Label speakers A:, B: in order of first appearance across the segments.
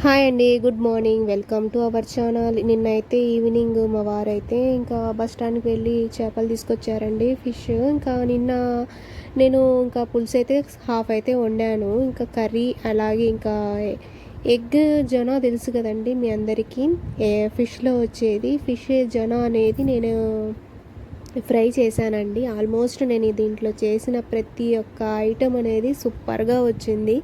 A: Hi అండి, good morning. Welcome to our channel. నిన్నైతే evening మా వారైతే ఇంకా బస్ స్టాండ్కి వెళ్ళి చేపలు తీసుకొచ్చారండి, ఫిష్. ఇంకా నిన్న నేను ఇంకా పులుసు అయితే హాఫ్ అయితే వండాను. ఇంకా కర్రీ అలాగే ఇంకా ఎగ్ జొన తెలుసు కదండి మీ అందరికీ, ఫిష్లో వచ్చేది ఫిష్ జొన అనేది నేను ఫ్రై చేశానండి. ఆల్మోస్ట్ నేను దీంట్లో చేసిన ప్రతి ఒక్క ఐటెం అనేది సూపర్గా వచ్చింది.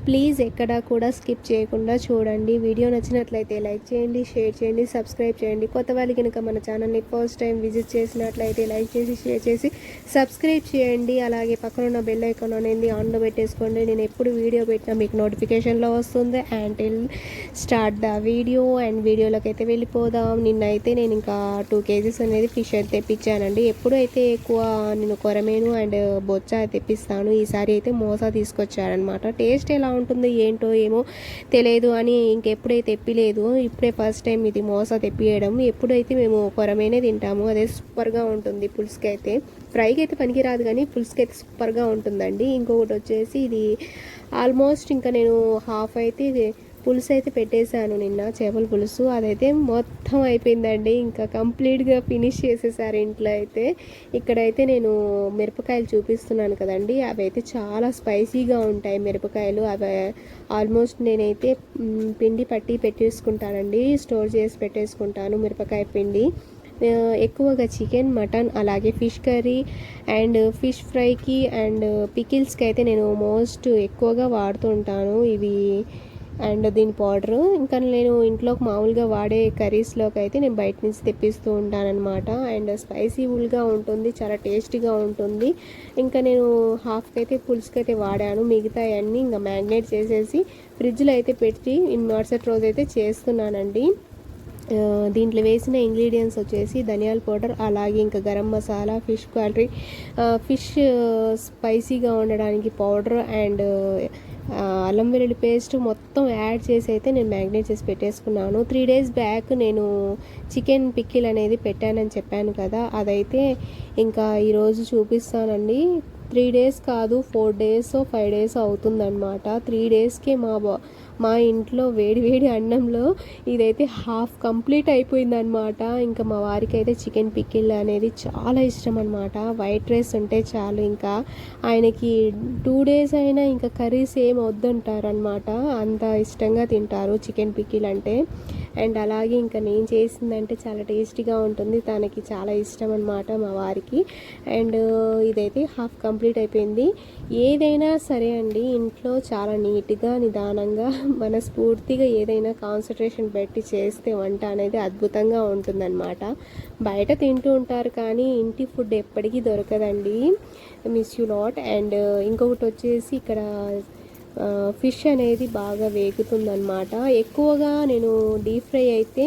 A: ప్లీజ్ ఎక్కడా కూడా స్కిప్ చేయకుండా చూడండి. వీడియో నచ్చినట్లయితే లైక్ చేయండి, షేర్ చేయండి, సబ్స్క్రైబ్ చేయండి. కొత్త వాళ్ళు కనుక మన ఛానల్ని ఫస్ట్ టైం విజిట్ చేసినట్లయితే లైక్ చేసి షేర్ చేసి సబ్స్క్రైబ్ చేయండి. అలాగే పక్కన ఉన్న బెల్ ఐకాన్ అనేది ఆన్లో పెట్టేసుకోండి. నేను ఎప్పుడు వీడియో పెట్టినా మీకు నోటిఫికేషన్లో వస్తుంది. And start the video. And వీడియోలోకి అయితే వెళ్ళిపోదాం. నిన్నైతే నేను ఇంకా 2 kgs అనేది ఫిష్ అయితే తెప్పించానండి. ఎప్పుడు అయితే ఎక్కువ నేను కొరమేను అండ్ బొచ్చ తెప్పిస్తాను. ఈసారి అయితే మోసా తీసుకొచ్చారనమాట. టేస్ట్ ఎలా ఉంటుంది ఏంటో ఏమో తెలియదు అని ఇంకెప్పుడైతే తెప్పిలేదు. ఇప్పుడే ఫస్ట్ టైం ఇది మోసా తెప్పియడం. ఎప్పుడైతే మేము కొరమేనే తింటాము, అదే సూపర్గా ఉంటుంది. పులుసుకి అయితే ఫ్రైకి అయితే పనికిరాదు, కానీ పులుసుకి అయితే సూపర్గా ఉంటుందండి. ఇంకొకటి వచ్చేసి ఇది ఆల్మోస్ట్ ఇంకా నేను హాఫ్ అయితే పులుసు అయితే పెట్టేశాను నిన్న, చేపల పులుసు. అదైతే మొత్తం అయిపోయిందండి. ఇంకా కంప్లీట్గా ఫినిష్ చేసేసారు ఇంట్లో అయితే. ఇక్కడైతే నేను మిరపకాయలు చూపిస్తున్నాను కదండి, అవి అయితే చాలా స్పైసీగా ఉంటాయి మిరపకాయలు. అవి ఆల్మోస్ట్ నేనైతే పిండి పట్టి పెట్టేసుకుంటానండి, స్టోర్ చేసి పెట్టేసుకుంటాను మిరపకాయ పిండి. ఎక్కువగా చికెన్, మటన్, అలాగే ఫిష్ కర్రీ అండ్ ఫిష్ ఫ్రైకి అండ్ పికిల్స్కి అయితే నేను మోస్ట్ ఎక్కువగా వాడుతుంటాను ఇవి. అండ్ దీని పౌడరు ఇంకా నేను ఇంట్లోకి మామూలుగా వాడే కర్రీస్లోకి అయితే నేను బయట నుంచి తెప్పిస్తూ ఉంటానన్నమాట. అండ్ స్పైసీఫుల్గా ఉంటుంది, చాలా టేస్టీగా ఉంటుంది. ఇంకా నేను హాఫ్కి అయితే పులుసుకి అయితే వాడాను. మిగతా అన్నీ ఇంకా మ్యాగ్నేట్ చేసేసి ఫ్రిడ్జ్లో అయితే పెట్టి మరుసటి రోజు అయితే చేస్తున్నానండి. దీంట్లో వేసిన ఇంగ్రీడియంట్స్ వచ్చేసి ధనియాల పౌడర్, అలాగే ఇంకా garam masala, fish quality, fish స్పైసీగా ఉండడానికి పౌడర్ అండ్ అల్లం వెల్లుల్లి పేస్ట్ మొత్తం యాడ్ చేసి అయితే నేను మ్యాగ్నేట్ చేసి పెట్టేసుకున్నాను. 3 days బ్యాక్ నేను చికెన్ పిక్కిల్ అనేది పెట్టానని చెప్పాను కదా, అదైతే ఇంకా ఈరోజు చూపిస్తానండి. 3 days కాదు, 4 days 5 days అవుతుందన్నమాట. 3 daysకి మా ఇంట్లో వేడి వేడి అన్నంలో ఇదైతే హాఫ్ కంప్లీట్ అయిపోయిందనమాట. ఇంకా మా వారికి అయితే చికెన్ పికిల్ అనేది చాలా ఇష్టం అనమాట. వైట్ రైస్ ఉంటే చాలు, ఇంకా ఆయనకి 2 days అయినా ఇంకా కర్రీస్ ఏం వద్దంటారు అనమాట. అంత ఇష్టంగా తింటారు చికెన్ పికిల్ అంటే. అండ్ అలాగే ఇంకా నేను చేసిందంటే చాలా టేస్టీగా ఉంటుంది, తనకి చాలా ఇష్టం అనమాట మా వారికి. అండ్ ఇదైతే హాఫ్ కంప్లీట్ అయిపోయింది. ఏదైనా సరే అండి, ఇంట్లో చాలా నీట్గా నిదానంగా మనస్ఫూర్తిగా ఏదైనా కాన్సన్ట్రేషన్ పెట్టి చేస్తే వంట అనేది అద్భుతంగా ఉంటుందన్నమాట. బయట తింటూ ఉంటారు కానీ ఇంటి ఫుడ్ ఎప్పటికీ దొరకదండి. Miss you lot. అండ్ ఇంకొకటి వచ్చేసి ఇక్కడ ఫిష్ అనేది బాగా వేగుతుందన్నమాట. ఎక్కువగా నేను డీప్ ఫ్రై అయితే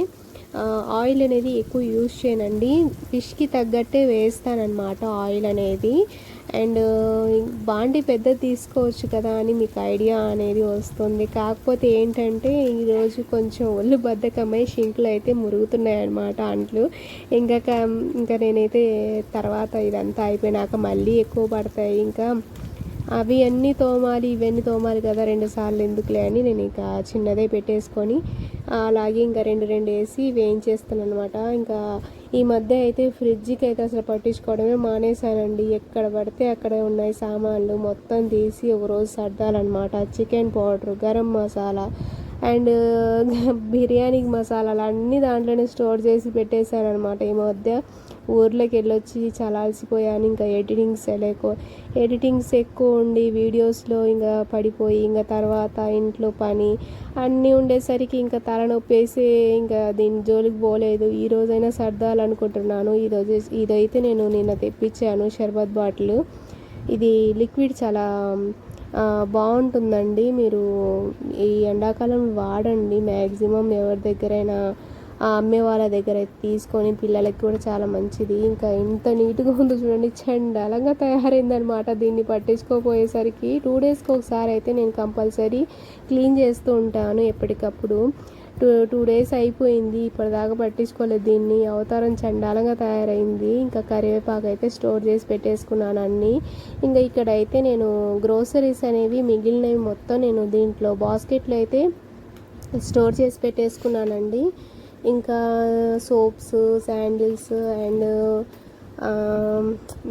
A: ఆయిల్ అనేది ఎక్కువ యూజ్ చేయనండి, ఫిష్కి తగ్గట్టే వేస్తానన్నమాట ఆయిల్ అనేది. అండ్ బాండి పెద్దది తీసుకోవచ్చు కదా అని మీకు ఐడియా అనేది వస్తుంది. కాకపోతే ఏంటంటే ఈరోజు కొంచెం ఒళ్ళు బద్ధకమై షింకులు అయితే మురుగుతున్నాయి అన్నమాట, అంట్లు. ఇంకా నేనైతే తర్వాత ఇదంతా అయిపోయినాక మళ్ళీ ఎక్కువ పడతాయి, ఇంకా అవి అన్నీ తోమాలి ఇవన్నీ తోమాలి కదా, 2 సార్లు ఎందుకులే అని నేను ఇంకా చిన్నదే పెట్టేసుకొని అలాగే ఇంకా రెండు వేసి వేయించేస్తాను అనమాట. ఇంకా ఈ మధ్య అయితే ఫ్రిడ్జ్కి అయితే అసలు పట్టించుకోవడమే మానేశానండి. ఎక్కడ పడితే అక్కడ ఉన్నాయి సామాన్లు మొత్తం తీసి ఒకరోజు సర్దాలన్నమాట. Chicken powder, garam masala and బిర్యానీకి మసాలాలు అన్నీ దాంట్లోనే స్టోర్ చేసి పెట్టేశాను అనమాట. ఈ మధ్య ఊర్లోకి వెళ్ళొచ్చి చాలా అలసిపోయాను. ఇంకా ఎడిటింగ్స్ ఎక్కువ ఉండి వీడియోస్లో ఇంకా పడిపోయి, ఇంకా తర్వాత ఇంట్లో పని అన్నీ ఉండేసరికి ఇంకా తలనొప్పి వేసి ఇంకా దీని జోలికి పోలేదు. ఈ రోజైనా సర్దాలనుకుంటున్నాను. ఇదైతే నేను నిన్న తెప్పించాను షర్బత్ బాటిల్. ఇది లిక్విడ్ చాలా బాగుంటుందండి. మీరు ఈ ఎండాకాలం వాడండి మ్యాక్సిమం. ఎవరి దగ్గరైనా అమ్మే వాళ్ళ దగ్గర అయితే తీసుకొని, పిల్లలకి కూడా చాలా మంచిది. ఇంకా ఎంత నీట్గా ఉందో చూడండి, చండాలంగా తయారైందనమాట. దీన్ని పట్టించుకోపోయేసరికి 2 daysకి ఒకసారి అయితే నేను కంపల్సరీ క్లీన్ చేస్తూ ఉంటాను ఎప్పటికప్పుడు. 2 days అయిపోయింది, ఇప్పటిదాకా పట్టించుకోలేదు దీన్ని. అవతారం చండాలంగా తయారైంది. ఇంకా కరివేపాకు అయితే స్టోర్ చేసి పెట్టేసుకున్నాను అన్నీ. ఇంకా ఇక్కడైతే నేను గ్రోసరీస్ అనేవి మిగిలినవి మొత్తం నేను దీంట్లో బాస్కెట్లో అయితే స్టోర్ చేసి పెట్టేసుకున్నానండి. ఇంకా soaps, sandals and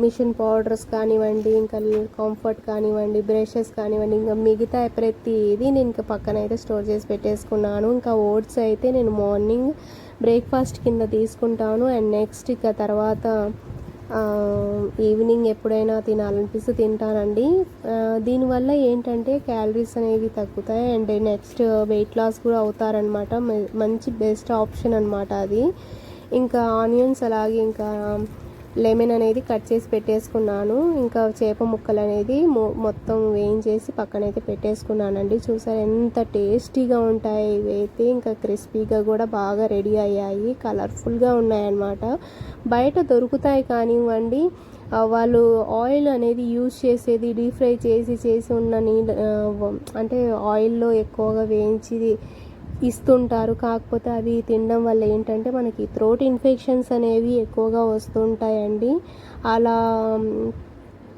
A: machine powders కానివ్వండి, ఇంకా కంఫర్ట్ కానివ్వండి, బ్రషెస్ కానివ్వండి, ఇంకా మిగతా ప్రతిదీ నేను ఇంకా పక్కన అయితే స్టోర్ చేసి పెట్టేసుకున్నాను. ఇంకా ఓట్స్ అయితే నేను మార్నింగ్ బ్రేక్ఫాస్ట్ కింద తీసుకుంటాను. అండ్ నెక్స్ట్ ఇక తర్వాత ఈవినింగ్ ఎప్పుడైనా తినాలనిపిస్తే తింటానండి. దీనివల్ల ఏంటంటే క్యాలరీస్ అనేవి తగ్గుతాయి అండ్ నెక్స్ట్ వెయిట్ లాస్ కూడా అవుతారనమాట. మంచి బెస్ట్ ఆప్షన్ అనమాట అది. ఇంకా ఆనియన్స్ అలాగే ఇంకా లెమన్ అనేది కట్ చేసి పెట్టేసుకున్నాను. ఇంకా చేప ముక్కలు అనేది మొత్తం వేయించేసి పక్కనైతే పెట్టేసుకున్నానండి. చూసారు ఎంత టేస్టీగా ఉంటాయి ఇవి అయితే. ఇంకా క్రిస్పీగా కూడా బాగా రెడీ అయ్యాయి, కలర్ఫుల్గా ఉన్నాయన్నమాట. బయట దొరుకుతాయి కానివ్వండి, వాళ్ళు ఆయిల్ అనేది యూజ్ చేసేది డీప్ ఫ్రై చేసి ఉన్న అంటే ఆయిల్లో ఎక్కువగా వేయించి ఇస్తుంటారు. కాకపోతే అవి తినడం వల్ల ఏంటంటే మనకి థ్రోట్ ఇన్ఫెక్షన్స్ అనేవి ఎక్కువగా వస్తుంటాయండి. అలా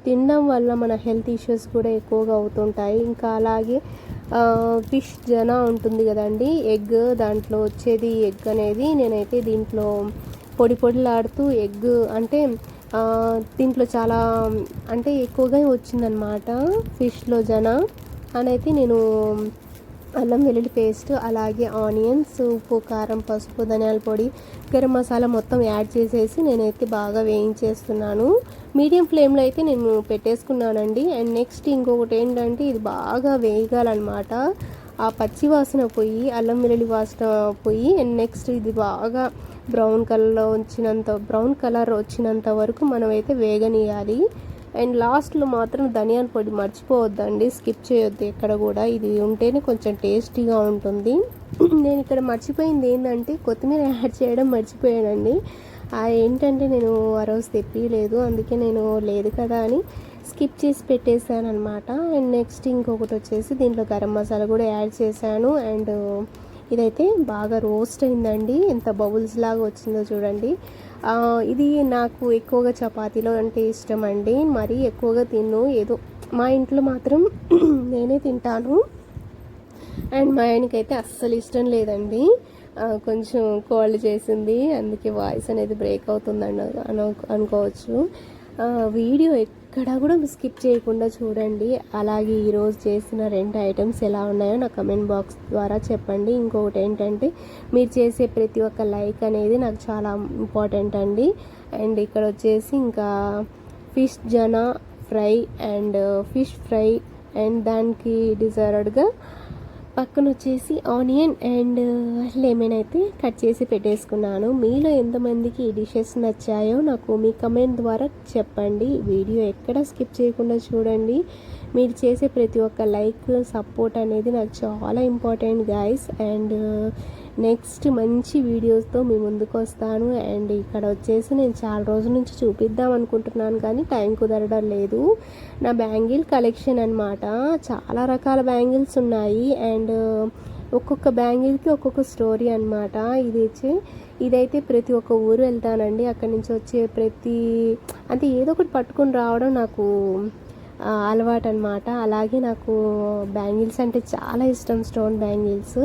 A: తినడం వల్ల మన హెల్త్ ఇష్యూస్ కూడా ఎక్కువగా అవుతుంటాయి. ఇంకా అలాగే ఫిష్ జనా ఉంటుంది కదండి, ఎగ్, దాంట్లో వచ్చేది ఎగ్ అనేది నేనైతే దీంట్లో పొడిలాడుతూ ఎగ్ అంటే దీంట్లో చాలా అంటే ఎక్కువగా వచ్చిందనమాట ఫిష్లో జనా అనేది. నేను అల్లం వెల్లుల్లి పేస్ట్ అలాగే ఆనియన్స్, ఉప్పు, కారం, పసుపు, ధనియాల పొడి, గరం మసాలా మొత్తం యాడ్ చేసేసి నేనైతే బాగా వేయించేస్తున్నాను. మీడియం ఫ్లేమ్లో అయితే నేను పెట్టేసుకున్నానండి. అండ్ నెక్స్ట్ ఇంకొకటి ఏంటంటే ఇది బాగా వేయగాలన్నమాట. ఆ పచ్చి వాసన పోయి అల్లం వెల్లుల్లి వాసన పోయి అండ్ నెక్స్ట్ ఇది బాగా బ్రౌన్ కలర్ వచ్చినంత వరకు మనమైతే వేగనీయాలి. అండ్ లాస్ట్లో మాత్రం ధనియాల పొడి మర్చిపోవద్దండి, స్కిప్ చేయొద్దు ఎక్కడ కూడా. ఇది ఉంటేనే కొంచెం టేస్టీగా ఉంటుంది. నేను ఇక్కడ మర్చిపోయింది ఏంటంటే కొత్తిమీర యాడ్ చేయడం మర్చిపోయానండి. ఏంటంటే నేను ఆ రోజు తెప్పిలేదు, అందుకే నేను లేదు కదా అని స్కిప్ చేసి పెట్టేశాను అనమాట. అండ్ నెక్స్ట్ ఇంకొకటి వచ్చేసి దీంట్లో గరం మసాలా కూడా యాడ్ చేశాను. అండ్ ఇదైతే బాగా రోస్ట్ అయిందండి, ఎంత బబుల్స్ లాగా వచ్చిందో చూడండి. ఇది నాకు ఎక్కువగా చపాతీలో అంటే ఇష్టం అండి, మరీ ఎక్కువగా తిన్ను, ఏదో మా ఇంట్లో మాత్రం నేనే తింటాను. అండ్ మా ఆయనకైతే అస్సలు ఇష్టం లేదండి. కొంచెం కోల్డ్ చేసింది, అందుకే వాయిస్ అనేది బ్రేక్ అవుతుందని అనుకోవచ్చు. వీడియో ఎక్కడ కూడా స్కిప్ చేయకుండా చూడండి. అలాగే ఈరోజు చేసిన 2 ఐటమ్స్ ఎలా ఉన్నాయో నా కమెంట్ బాక్స్ ద్వారా చెప్పండి. ఇంకొకటి ఏంటంటే మీరు చేసే ప్రతి ఒక్క లైక్ అనేది నాకు చాలా ఇంపార్టెంట్ అండి. అండ్ ఇక్కడ వచ్చేసి ఇంకా ఫిష్ జనా fry and fish fry and దానికి డిజర్వ్డ్గా పక్కన వచ్చేసి ఆనియన్ అండ్ లెమన్ అయితే కట్ చేసి పెట్టేసుకున్నాను. మీలో ఎంతమందికి ఈ డిషెస్ నచ్చాయో నాకు మీ కమెంట్ ద్వారా చెప్పండి. వీడియో ఎక్కడ స్కిప్ చేయకుండా చూడండి. మీరు చేసే ప్రతి ఒక్క లైక్, సపోర్ట్ అనేది నాకు చాలా ఇంపార్టెంట్ గైస్. అండ్ నెక్స్ట్ మంచి వీడియోస్తో మీ ముందుకు వస్తాను. అండ్ ఇక్కడ వచ్చేసి నేను చాలా రోజుల నుంచి చూపిద్దాం అనుకుంటున్నాను కానీ టైం కుదరడం లేదు. నా బ్యాంగిల్ కలెక్షన్ అనమాట, చాలా రకాల బ్యాంగిల్స్ ఉన్నాయి. అండ్ ఒక్కొక్క బ్యాంగిల్కి ఒక్కొక్క స్టోరీ అనమాట. ఇదైతే ప్రతి ఒక్క ఊరు వెళ్తానండి, అక్కడి నుంచి వచ్చే అంటే ఏదో ఒకటి పట్టుకొని రావడం నాకు అలవాటు అనమాట. అలాగే నాకు బ్యాంగిల్స్ అంటే చాలా ఇష్టం, స్టోన్ బ్యాంగిల్స్.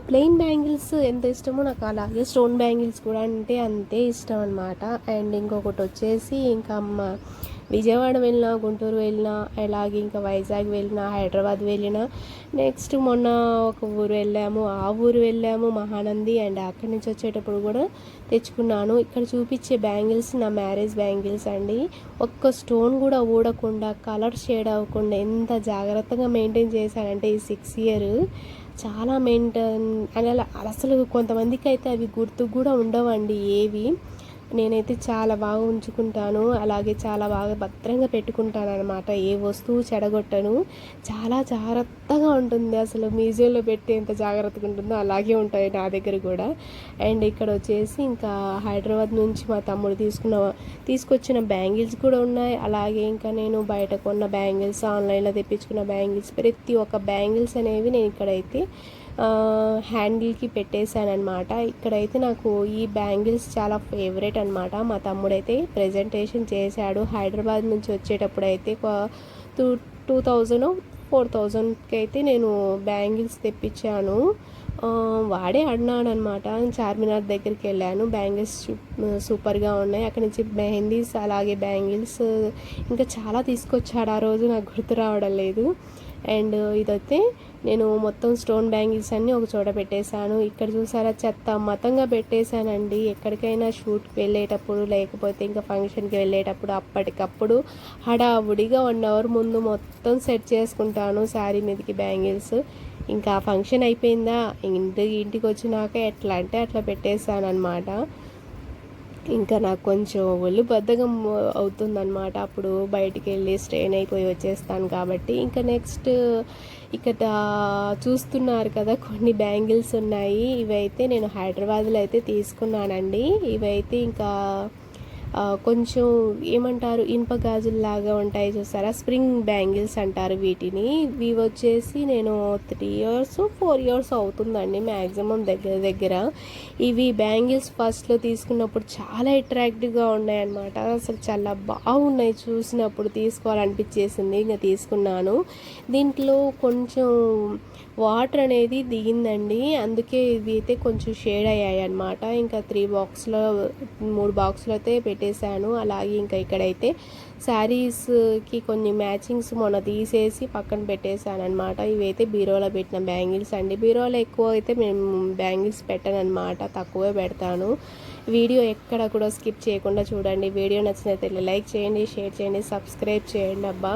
A: ప్లెయిన్ బ్యాంగిల్స్ ఎంత ఇష్టమో నాకు అలాగే స్టోన్ బ్యాంగిల్స్ కూడా అంటే అంతే ఇష్టం అనమాట. అండ్ ఇంకొకటి వచ్చేసి ఇంకా విజయవాడ వెళ్ళినా, గుంటూరు వెళ్ళినా, అలాగే ఇంకా వైజాగ్ వెళ్ళినా, హైదరాబాద్ వెళ్ళినా, నెక్స్ట్ మొన్న ఒక ఊరు వెళ్ళాము మహానంది. అండ్ అక్కడి నుంచి వచ్చేటప్పుడు కూడా తెచ్చుకున్నాను. ఇక్కడ చూపించే బ్యాంగిల్స్ నా మ్యారేజ్ బ్యాంగిల్స్ అండి. ఒక్క స్టోన్ కూడా ఊడకుండా, కలర్ షేడ్ అవ్వకుండా ఎంత జాగ్రత్తగా మెయింటైన్ చేశానంటే ఈ 6 ఇయర్ చాలా మెయింటైన్ అలా. అసలు కొంతమందికి అయితే అవి గుర్తు కూడా ఉండవండి ఏవి. నేనైతే చాలా బాగా ఉంచుకుంటాను, అలాగే చాలా బాగా భద్రంగా పెట్టుకుంటాను అనమాట. ఏ వస్తువు చెడగొట్టను, చాలా జాగ్రత్తగా ఉంటుంది. అసలు మ్యూజియంలో పెట్టి ఎంత జాగ్రత్తగా ఉంటుందో అలాగే ఉంటాయి నా దగ్గర కూడా. అండ్ ఇక్కడ వచ్చేసి ఇంకా హైదరాబాద్ నుంచి మా తమ్ముడు తీసుకొచ్చిన బ్యాంగిల్స్ కూడా ఉన్నాయి. అలాగే ఇంకా నేను బయట కొన్న బ్యాంగిల్స్, ఆన్లైన్లో తెప్పించుకున్న బ్యాంగిల్స్, ప్రతి ఒక్క బ్యాంగిల్స్ అనేవి నేను ఇక్కడైతే హ్యాండిల్కి పెట్టేశానమాట. ఇక్కడైతే నాకు ఈ బ్యాంగిల్స్ చాలా ఫేవరెట్ అనమాట. మా తమ్ముడైతే ప్రెజెంటేషన్ చేశాడు. హైదరాబాద్ నుంచి వచ్చేటప్పుడు అయితే 2000 4000కి అయితే నేను బ్యాంగిల్స్ తెప్పించాను. వాడే అన్నాడనమాట. చార్మినార్ దగ్గరికి వెళ్ళాను. బ్యాంగిల్స్ సూపర్గా ఉన్నాయి. అక్కడి నుంచి మెహందీస్ అలాగే బ్యాంగిల్స్ ఇంకా చాలా తీసుకొచ్చాడు. ఆ రోజు నాకు గుర్తు రావడం లేదు. అండ్ ఇదైతే నేను మొత్తం స్టోన్ బ్యాంగిల్స్ అన్నీ ఒక చోట పెట్టేశాను. ఇక్కడ చూసారా చెత్త మతంగా పెట్టేశానండి. ఎక్కడికైనా షూట్కి వెళ్ళేటప్పుడు లేకపోతే ఇంకా ఫంక్షన్కి వెళ్ళేటప్పుడు అప్పటికప్పుడు హడావుడిగా 1 అవర్ ముందు మొత్తం సెట్ చేసుకుంటాను శారీ మీదకి బ్యాంగిల్స్. ఇంకా ఫంక్షన్ అయిపోయిందా ఇంటికి వచ్చినాక ఎట్లా అంటే అట్లా పెట్టేశాను అనమాట. ఇంకా నాకు కొంచెం ఒళ్ళు బద్ధకం అవుతుందన్నమాట. అప్పుడు బయటికి వెళ్ళి స్ట్రెయిన్ అయిపోయి వచ్చేస్తాను కాబట్టి. ఇంకా నెక్స్ట్ ఇక్కడ చూస్తున్నారు కదా కొన్ని బ్యాంగిల్స్ ఉన్నాయి. ఇవైతే నేను హైదరాబాద్లో అయితే తీసుకున్నానండి. ఇవైతే ఇంకా కొంచెం ఏమంటారు ఇనుప గాజుల్లాగా ఉంటాయి చూసారా, స్ప్రింగ్ బ్యాంగిల్స్ అంటారు వీటిని. ఇవి వచ్చేసి నేను 3 ఇయర్స్ 4 ఇయర్స్ అవుతుందండి మ్యాక్సిమం దగ్గర. ఇవి బ్యాంగిల్స్ ఫస్ట్లో తీసుకున్నప్పుడు చాలా అట్రాక్టివ్గా ఉన్నాయి అన్నమాట. అసలు చాలా బాగున్నాయి, చూసినప్పుడు తీసుకోవాలనిపించేసింది. ఇంకా తీసుకున్నాను. దీంట్లో కొంచెం వాటర్ అనేది దిగిందండి, అందుకే ఇవి అయితే కొంచెం షేడ్ అయ్యాయి అన్నమాట. ఇంకా 3 బాక్స్లో అయితే పెట్టేశాను. అలాగే ఇంకా ఇక్కడైతే శారీస్కి కొన్ని మ్యాచింగ్స్ మొన్న తీసేసి పక్కన పెట్టేశాను అనమాట. ఇవైతే బీరోలో పెట్టిన బ్యాంగిల్స్ అండి. బీరోలో ఎక్కువ అయితే మేము బ్యాంగిల్స్ పెట్టను అనమాట, తక్కువే పెడతాను. వీడియో ఎక్కడ కూడా స్కిప్ చేయకుండా చూడండి. వీడియో నచ్చినట్లయితే లైక్ చేయండి, షేర్ చేయండి, సబ్స్క్రైబ్ చేయండి అబ్బా.